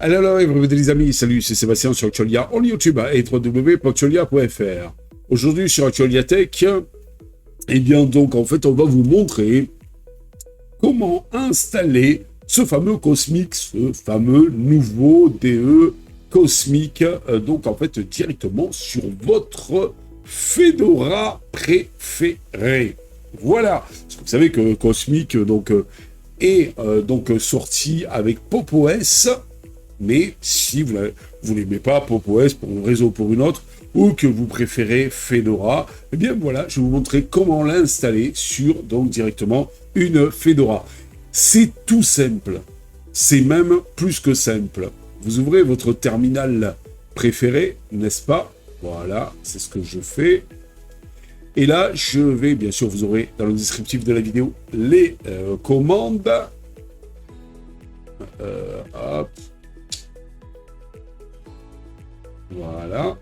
Alors, les amis, salut, c'est Sébastien sur Actualia en YouTube et www.actualia.fr. Aujourd'hui sur Actualia Tech, eh bien donc en fait on va vous montrer comment installer ce fameux Cosmic, ce fameux nouveau DE Cosmic, donc en fait directement sur votre Fedora préféré. Voilà, parce que vous savez que Cosmic est sorti avec Pop! OS. Mais si vous n'aimez pas Pop! OS pour une raison ou pour une autre, ou que vous préférez Fedora, eh bien voilà, je vais vous montrer comment l'installer sur donc directement une Fedora. C'est tout simple, c'est même plus que simple. Vous ouvrez votre terminal préféré, n'est-ce pas? Voilà, c'est ce que je fais. Et là, je vais, bien sûr, vous aurez dans le descriptif de la vidéo les commandes. Hop. Voilà.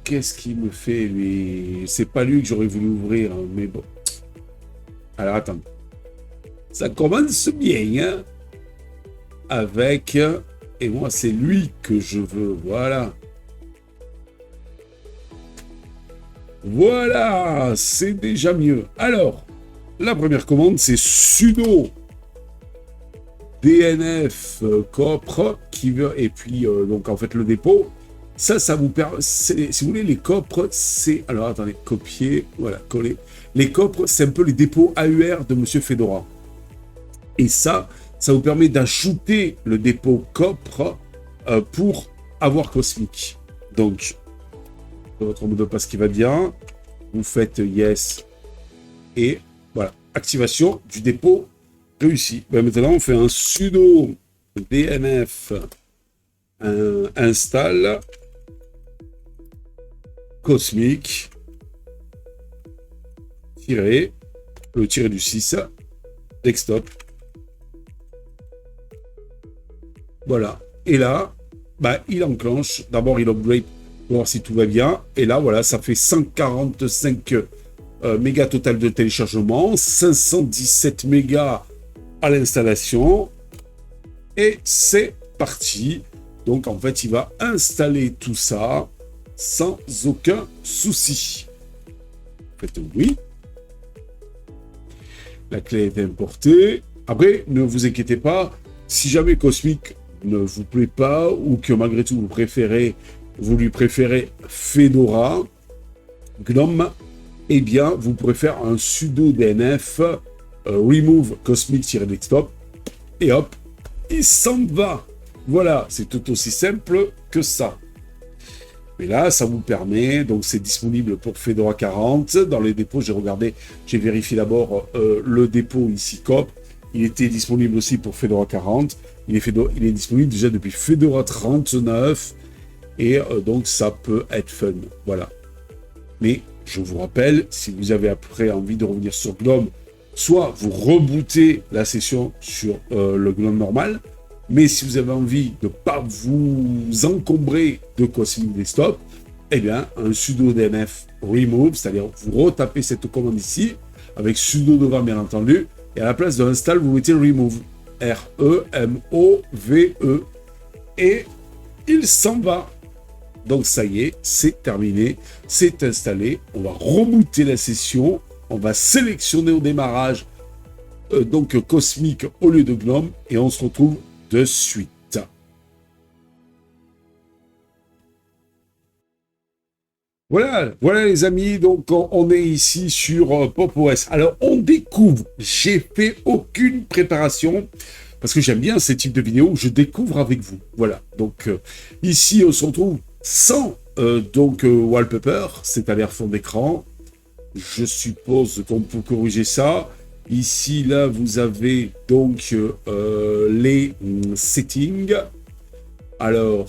Qu'est-ce qu'il me fait, lui? C'est pas lui que j'aurais voulu ouvrir, hein, mais bon. Alors, attends. Ça commence bien, hein, avec... Et moi, c'est lui que je veux. Voilà. Voilà, c'est déjà mieux. Alors, la première commande, c'est sudo DNF Copr qui veut, et puis donc en fait le dépôt, ça vous permet, si vous voulez, les Copr, c'est, alors attendez, copier, voilà, coller, les Copr, c'est un peu les dépôts AUR de Monsieur Fedora, et ça vous permet d'ajouter le dépôt Copr pour avoir Cosmic. Donc votre mot de passe qui va bien, vous faites yes, et voilà, activation du dépôt réussi. Ben maintenant, on fait un sudo dnf install Cosmic le tiré du 6 desktop. Voilà. Et là, bah, il enclenche. D'abord, il upgrade pour voir si tout va bien. Et là, voilà, ça fait 145 mégas total de téléchargement, 517 mégas à l'installation, et c'est parti. Donc en fait il va installer tout ça sans aucun souci. Faites oui, la clé est importée. Après, ne vous inquiétez pas, si jamais Cosmic ne vous plaît pas, ou que malgré tout vous lui préférez Fedora, GNOME, eh bien vous pourrez faire un sudo DNF remove Cosmic-desktop, et hop, il s'en va. Voilà, c'est tout aussi simple que ça. Mais là, ça vous permet, donc c'est disponible pour Fedora 40. Dans les dépôts, j'ai regardé, j'ai vérifié d'abord le dépôt ici, COP. Il était disponible aussi pour Fedora 40. Il est disponible déjà depuis Fedora 39. Et donc, ça peut être fun. Voilà. Mais je vous rappelle, si vous avez après envie de revenir sur GNOME, soit vous rebootez la session sur le GNOME normal, mais si vous avez envie de ne pas vous encombrer de Cosmic Desktop, eh bien, un sudo dnf remove, c'est-à-dire vous retapez cette commande ici, avec sudo devant bien entendu, et à la place de install, vous mettez remove, R-E-M-O-V-E, et il s'en va. Donc ça y est, c'est terminé, c'est installé, on va rebooter la session, on va sélectionner au démarrage donc Cosmic au lieu de GNOME, et on se retrouve de suite. Voilà les amis, donc on est ici sur Pop! OS. Alors on découvre, j'ai fait aucune préparation, parce que j'aime bien ces types de vidéos où je découvre avec vous. Voilà, donc ici on se retrouve sans wallpaper, c'est-à-dire fond d'écran. Je suppose qu'on peut corriger ça. Ici, là, vous avez donc les settings. Alors,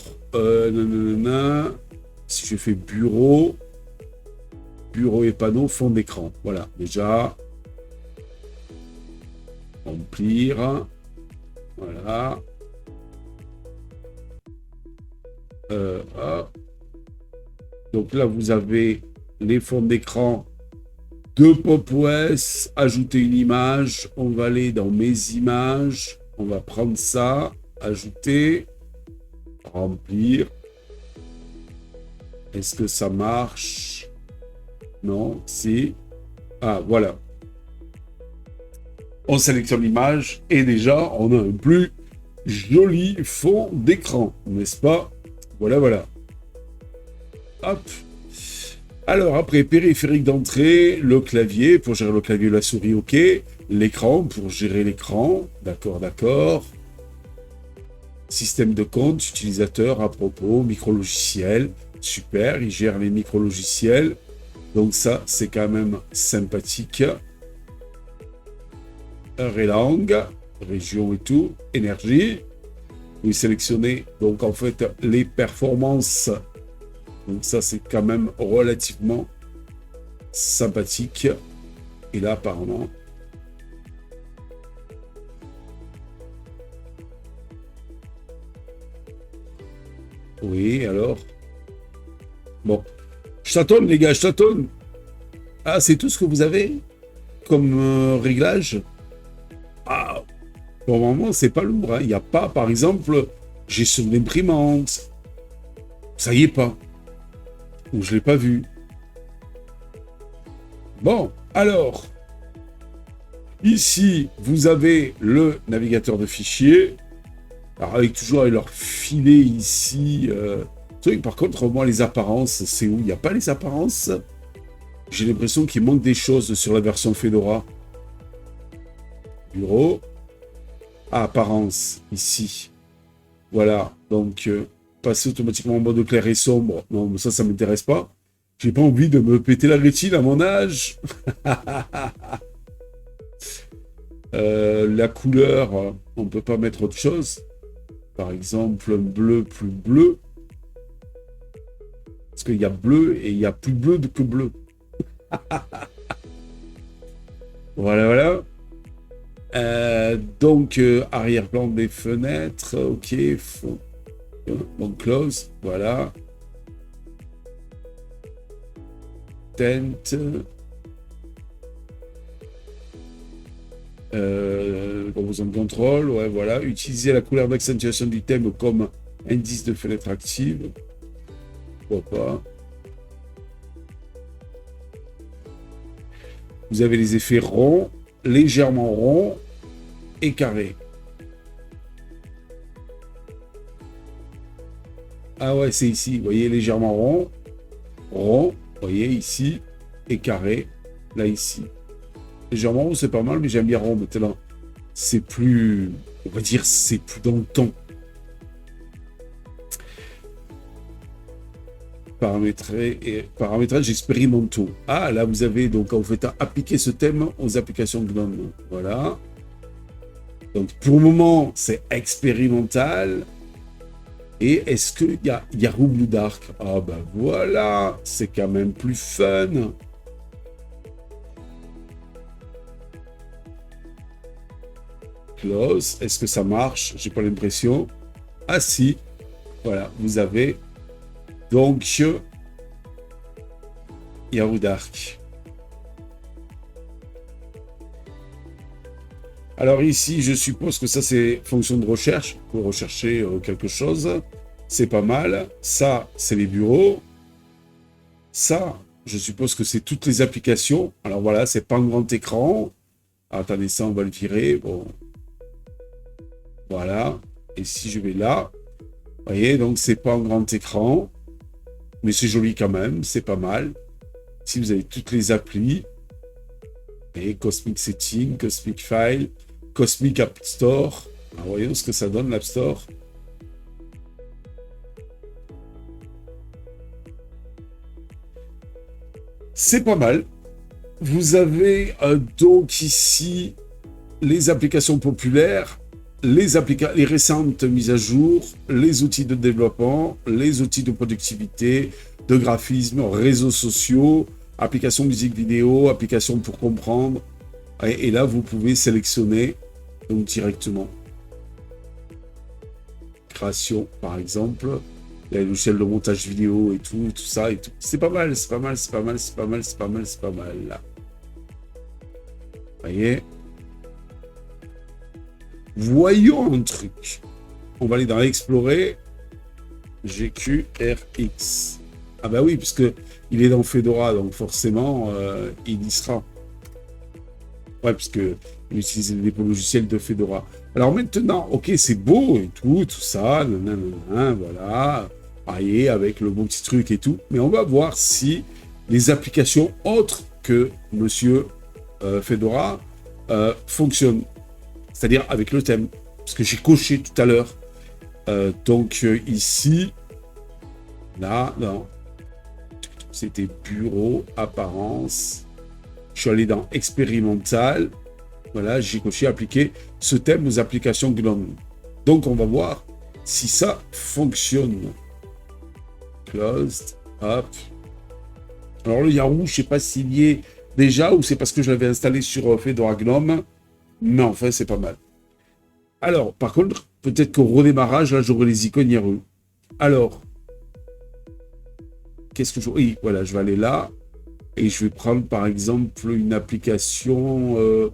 si je fais bureau et panneau, fond d'écran. Voilà, déjà. Remplir. Voilà. Donc là, vous avez les fonds d'écran de Pop! OS, ajouter une image, on va aller dans mes images, On va prendre ça, ajouter, remplir. Est-ce que ça marche? Non, si. Ah, voilà. On sélectionne l'image et déjà, on a un plus joli fond d'écran, n'est-ce pas? Voilà, voilà. Hop. Alors, après, périphérique d'entrée, le clavier, pour gérer le clavier ou la souris, ok. L'écran, pour gérer l'écran, d'accord, d'accord. Système de compte, utilisateur, à propos, micro-logiciel, super, il gère les micro-logiciels. Donc ça, c'est quand même sympathique. Heure et langue, région et tout, énergie. Vous sélectionnez donc en fait les performances. Donc ça, c'est quand même relativement sympathique. Et là, apparemment... Oui, alors... Bon. Je tâtonne, les gars, je tâtonne. Ah, c'est tout ce que vous avez comme réglage? Ah, pour le moment, c'est pas lourd. Il n'y a pas, par exemple, gestion d'imprimante. Ça y est pas. Ou je l'ai pas vu. Bon, alors... Ici, vous avez le navigateur de fichiers. Alors, avec toujours leur filet ici... Par contre, moi, les apparences, c'est où? Il n'y a pas les apparences? J'ai l'impression qu'il manque des choses sur la version Fedora. Bureau. Ah, apparence, ici. Voilà, donc, passer automatiquement en mode clair et sombre. Non, ça ne m'intéresse pas. J'ai pas envie de me péter la rétine à mon âge. La couleur, on ne peut pas mettre autre chose. Par exemple, bleu plus bleu. Parce qu'il y a bleu et il y a plus bleu que bleu. Voilà, voilà. Donc, arrière-plan des fenêtres. Ok. Donc, close. Voilà. Tent. Composant de contrôle. Ouais, voilà. Utiliser la couleur d'accentuation du thème comme indice de fenêtre active. Pourquoi pas. Vous avez les effets ronds, légèrement ronds et carrés. Ah ouais, c'est ici. Vous voyez, légèrement rond. Rond, vous voyez, ici. Et carré, là, ici. Légèrement rond, c'est pas mal, mais j'aime bien rond maintenant. C'est plus... On va dire, c'est plus dans le ton. Paramétrage expérimentaux. Ah, là, vous avez donc en fait à appliquer ce thème aux applications GNOME. Voilà. Donc, pour le moment, c'est expérimental. Et est-ce qu'il y a Yahoo Blue Dark? Ah, ben voilà, c'est quand même plus fun. Close. Est-ce que ça marche? J'ai pas l'impression. Ah, si. Voilà, vous avez... Donc, Yahoo Dark. Alors ici, je suppose que ça, c'est fonction de recherche. Pour rechercher quelque chose. C'est pas mal. Ça, c'est les bureaux. Ça, je suppose que c'est toutes les applications. Alors voilà, c'est pas un grand écran. Attendez, ça, on va le virer. Bon. Voilà. Et si je vais là, vous voyez, donc c'est pas un grand écran. Mais c'est joli quand même, c'est pas mal. Si vous avez toutes les applis, et Cosmic Setting, Cosmic File, Cosmic App Store. Alors, voyons ce que ça donne, l'App Store. C'est pas mal. Vous avez donc ici les applications populaires, les récentes mises à jour, les outils de développement, les outils de productivité, de graphisme, réseaux sociaux, applications musique vidéo, applications pour comprendre. Et là, vous pouvez sélectionner donc directement. Création, par exemple. Il y a le logiciel de montage vidéo et tout ça et tout. C'est pas mal, c'est pas mal, c'est pas mal, c'est pas mal, c'est pas mal, c'est pas mal. Là. Vous voyez? Voyons un truc. On va aller dans Explorer. GQRX. Ah bah oui, parce que il est dans Fedora, donc forcément, il y sera. Ouais, parce que il utilise les dépôts logiciels de Fedora. Alors maintenant, ok, c'est beau et tout ça, nanana, voilà, pareil, avec le bon petit truc et tout, mais on va voir si les applications autres que Monsieur Fedora fonctionnent, c'est-à-dire avec le thème, parce que j'ai coché tout à l'heure. Donc ici, là, non, c'était bureau, apparence. Je suis allé dans expérimental. Voilà, j'ai coché appliquer ce thème aux applications GNOME. Donc on va voir si ça fonctionne. Closed, hop. Alors le Yahoo, je sais pas s'il y est déjà ou c'est parce que je l'avais installé sur Fedora GNOME. Mais enfin, c'est pas mal. Alors, par contre, peut-être qu'au redémarrage, là, j'aurai les icônes Yahoo. Alors, qu'est-ce que je... Oui, voilà, je vais aller là. Et je vais prendre, par exemple, une application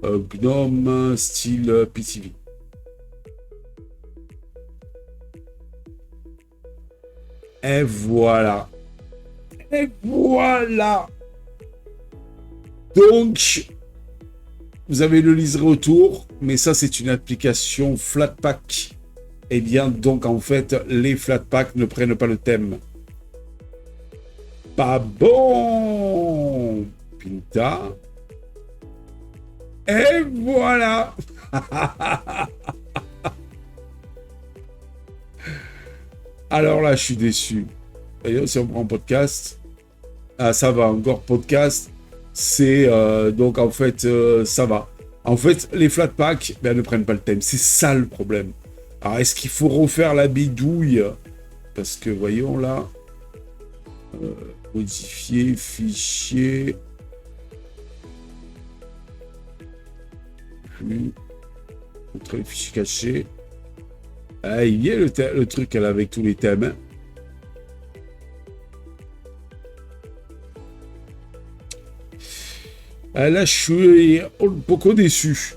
GNOME style PTV. Et voilà. Et voilà. Donc, vous avez le liseré autour, mais ça, c'est une application Flatpak. Eh bien, donc, en fait, les Flatpak ne prennent pas le thème. Pas bon. Pinta. Et voilà. Alors là, je suis déçu. D'ailleurs, si on prend podcast, ah, ça va, encore podcast, c'est donc en fait, ça va. En fait, les Flatpak ne prennent pas le thème. C'est ça le problème. Alors, est-ce qu'il faut refaire la bidouille? Parce que, voyons là, modifier, fichier, montrer les fichiers cachés. Ah, il y a le truc elle avec tous les thèmes. Ah, là, je suis un peu déçu.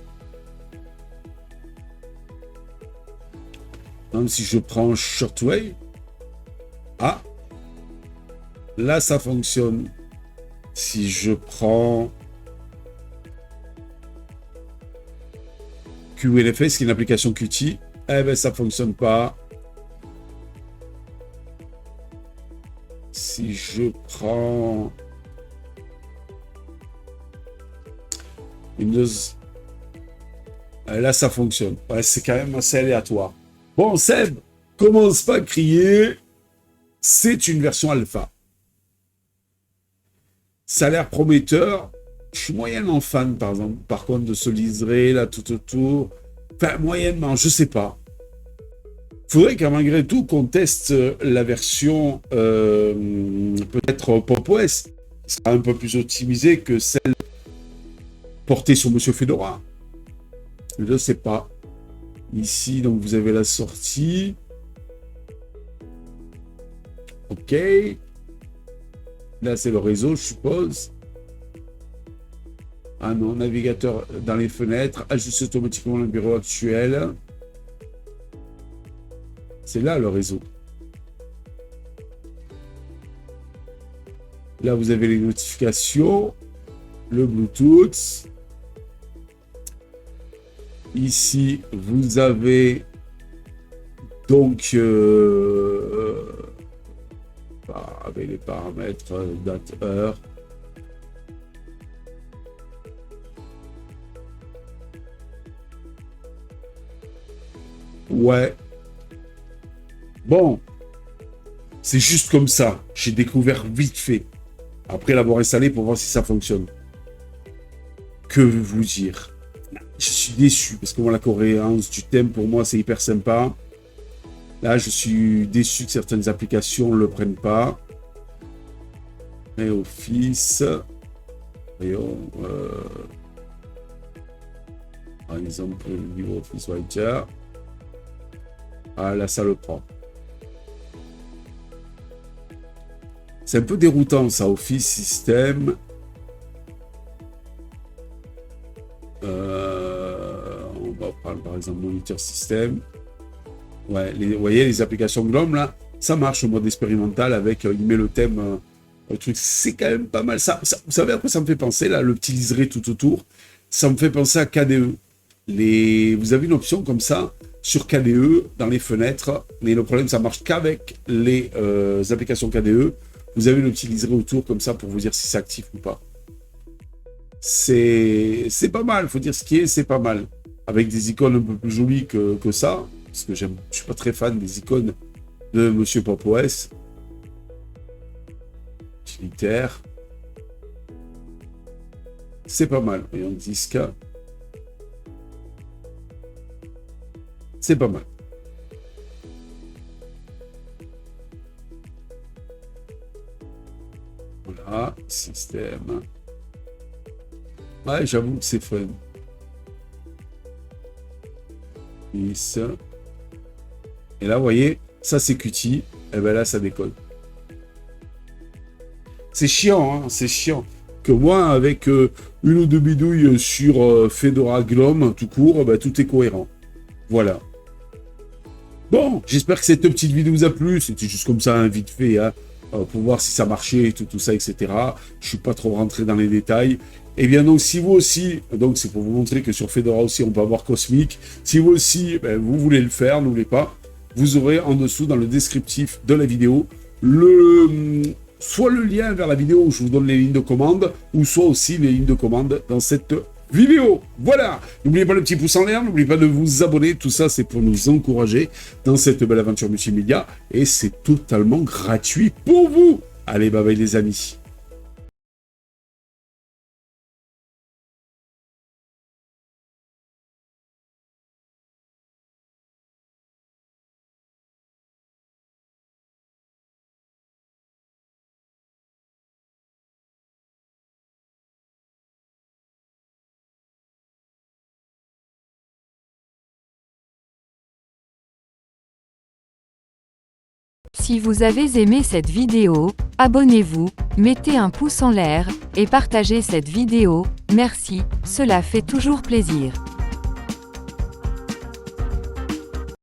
Même si je prends Shortwave. Ah. Là, ça fonctionne. Si je prends QLFS, qui est une application Qt, eh ben, ça fonctionne pas. Si je prends Windows, là, ça fonctionne. Ouais, c'est quand même assez aléatoire. Bon, Seb, commence pas à crier. C'est une version alpha. Ça a l'air prometteur. Je suis moyennement fan, par exemple, par contre, de ce liseré, là, tout autour. Enfin, moyennement, je sais pas. Faudrait qu'à malgré tout, qu'on teste la version peut-être PopOS, qui sera un peu plus optimisée que celle portée sur Monsieur Fedora. Je ne sais pas. Ici, donc, vous avez la sortie. OK. Là, c'est le réseau, je suppose. Ah non, navigateur dans les fenêtres. Ajuste automatiquement le bureau actuel. C'est là, le réseau. Là, vous avez les notifications. Le Bluetooth. Ici, vous avez donc avec les paramètres date, heure. Ouais. Bon. C'est juste comme ça. J'ai découvert vite fait. Après l'avoir installé pour voir si ça fonctionne. Que vous dire? Je suis déçu parce que moi, la cohérence du thème, pour moi, c'est hyper sympa. Là, je suis déçu que certaines applications ne le prennent pas. Et Office. Voyons. Par exemple, le niveau Office Writer. Ah, là, ça le prend. C'est un peu déroutant, ça, Office System. On va prendre par exemple, Monitor System. Ouais, vous voyez, les applications GNOME, là, ça marche au mode expérimental avec, il met le thème, le truc, c'est quand même pas mal. Vous savez, après, ça me fait penser, là, le petit liseré tout autour, ça me fait penser à KDE. Vous avez une option comme ça, sur KDE, dans les fenêtres, mais le problème, ça marche qu'avec les applications KDE. Vous avez le petit liseré autour, comme ça, pour vous dire si c'est actif ou pas. C'est pas mal, faut dire ce qui est, c'est pas mal. Avec des icônes un peu plus jolies que ça, parce que je suis pas très fan des icônes de Monsieur Pop OS. Utilitaire. C'est pas mal. Voyons, disque. C'est pas mal. Voilà, système. Ouais, j'avoue que c'est fun. Et là, vous voyez, ça c'est Qt. Et ben là, ça décolle. C'est chiant, hein, c'est chiant. Que moi, avec une ou deux bidouilles sur Fedora GNOME, tout court, ben, tout est cohérent. Voilà. Bon, j'espère que cette petite vidéo vous a plu. C'était juste comme ça, hein, vite fait, hein, pour voir si ça marchait, tout ça, etc. Je suis pas trop rentré dans les détails. Et bien donc, si vous aussi, donc c'est pour vous montrer que sur Fedora aussi, on peut avoir Cosmic. Si vous aussi, ben, vous voulez le faire, n'oubliez pas, vous aurez en dessous, dans le descriptif de la vidéo, soit le lien vers la vidéo où je vous donne les lignes de commande, ou soit aussi les lignes de commande dans cette vidéo. Voilà. N'oubliez pas le petit pouce en l'air, n'oubliez pas de vous abonner. Tout ça, c'est pour nous encourager dans cette belle aventure multimédia. Et c'est totalement gratuit pour vous. Allez, bye bye les amis. Si vous avez aimé cette vidéo, abonnez-vous, mettez un pouce en l'air, et partagez cette vidéo, merci, cela fait toujours plaisir.